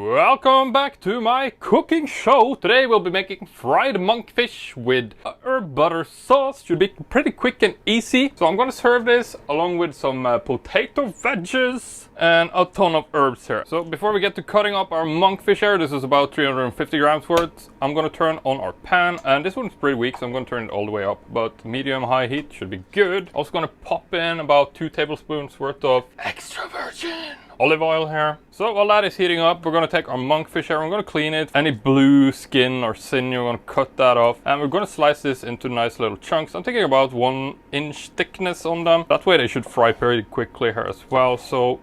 Welcome back to my cooking show. Today we'll be making fried monkfish with herb butter sauce. Should be pretty quick and easy. So I'm gonna serve this along with some potato wedges and a ton of herbs here. So before we get to cutting up our monkfish here, this is about 350 grams worth. I'm gonna turn on our pan, and this one's pretty weak, so I'm gonna turn it all the way up. But medium-high heat should be good. Also gonna pop in about 2 tablespoons worth of extra virgin olive oil here. So while that is heating up, we're gonna take our monkfish here. I'm gonna clean it. Any blue skin or sinew, we're gonna cut that off. And we're gonna slice this into nice little chunks. I'm thinking about 1 inch thickness on them. That way they should fry pretty quickly here as well. So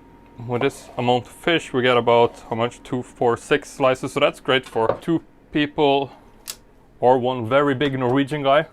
with this amount of fish, we get about, how much? 2, 4, 6 slices. So that's great for 2 people or 1 very big Norwegian guy.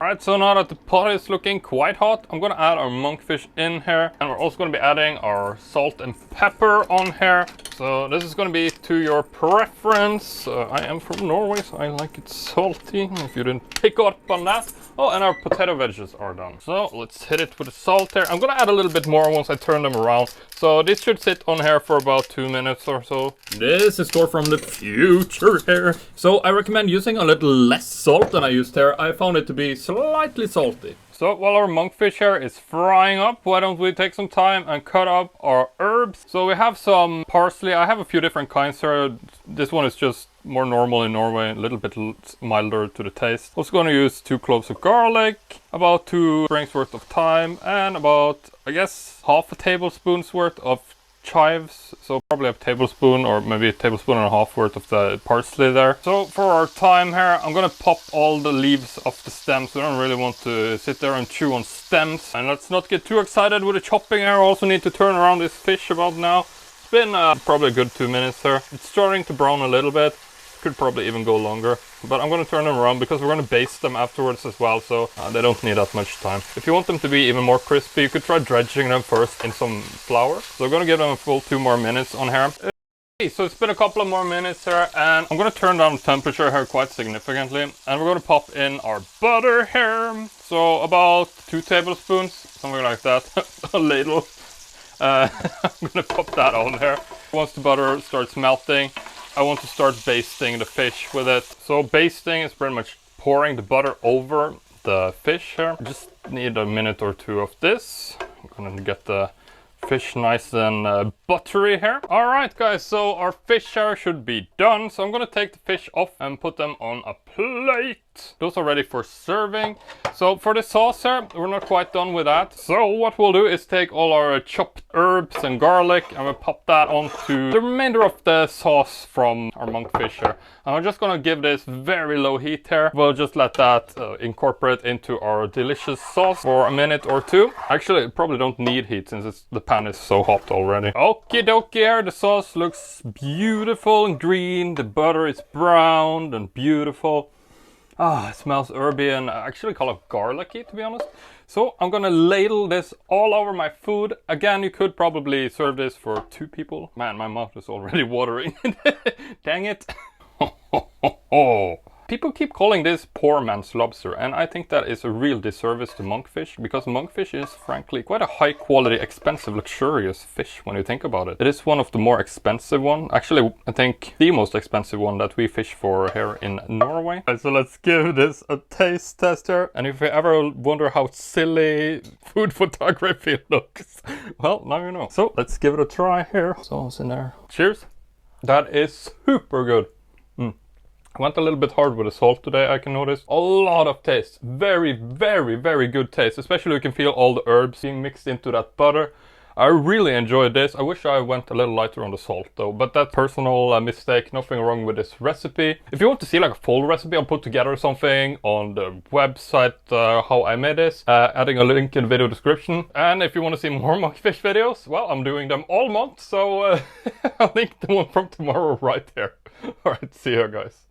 Alright, so now that the pot is looking quite hot, I'm gonna add our monkfish in here. And we're also gonna be adding our salt and pepper on here. So this is gonna be to your preference. I am from Norway, so I like it salty, if you didn't pick up on that. Oh, and our potato wedges are done. So let's hit it with the salt here. I'm gonna add a little bit more once I turn them around. So this should sit on here for about 2 minutes or so. This is stored from the future here. So I recommend using a little less salt than I used here. I found it to be slightly salty. So while our monkfish here is frying up, why don't we take some time and cut up our herbs. So we have some parsley. I have a few different kinds here. This one is just more normal in Norway, a little bit milder to the taste. Also going to use 2 cloves of garlic, about 2 rings worth of thyme, and about, I guess, half a tablespoon's worth of chives. So probably a tablespoon or maybe a tablespoon and a half worth of the parsley there. So for our thyme here, I'm gonna pop all the leaves off the stems. We don't really want to sit there and chew on stems. And let's not get too excited with the chopping here. I also need to turn around this fish about now. It's been probably a good 2 minutes here. It's starting to brown a little bit. Could probably even go longer, but I'm going to turn them around because we're going to baste them afterwards as well, so they don't need that much time. If you want them to be even more crispy, you could try dredging them first in some flour. So we're going to give them a full 2 more minutes on here. So it's been a couple of more minutes here, and I'm going to turn down the temperature here quite significantly, and we're going to pop in our butter here. So about 2 tablespoons, something like that, a ladle. I'm going to pop that on here. Once the butter starts melting, I want to start basting the fish with it. So basting is pretty much pouring the butter over the fish here. Just need a minute or 2 of this. I'm gonna get the fish nice and buttery here. All right, guys, so our fish here should be done. So I'm gonna take the fish off and put them on a plate. Those are ready for serving. So for the sauce here, we're not quite done with that. So what we'll do is take all our chopped herbs and garlic, and we'll pop that onto the remainder of the sauce from our monkfish here. And we're just gonna give this very low heat here. We'll just let that incorporate into our delicious sauce for a minute or 2. Actually, it probably don't need heat since the pan is so hot already. Okie dokie here, the sauce looks beautiful and green. The butter is browned and beautiful. Ah, it smells herby and actually kind of garlicky, to be honest. So I'm gonna ladle this all over my food. Again, you could probably serve this for 2 people. Man, my mouth is already watering. Dang it. People keep calling this poor man's lobster, and I think that is a real disservice to monkfish, because monkfish is frankly quite a high quality, expensive, luxurious fish when you think about it. It is one of the more expensive one. Actually, I think the most expensive one that we fish for here in Norway. So let's give this a taste tester. And if you ever wonder how silly food photography looks, well, now you know. So let's give it a try here. Sauce in there. Cheers. That is super good. I went a little bit hard with the salt today, I can notice. A lot of taste. Very, very, very good taste. Especially you can feel all the herbs being mixed into that butter. I really enjoyed this. I wish I went a little lighter on the salt though, but that's personal mistake. Nothing wrong with this recipe. If you want to see like a full recipe, I'll put together something on the website how I made this, adding a link in the video description. And if you want to see more monkfish videos, well, I'm doing them all month, so I'll link the one from tomorrow right there. Alright, see you guys.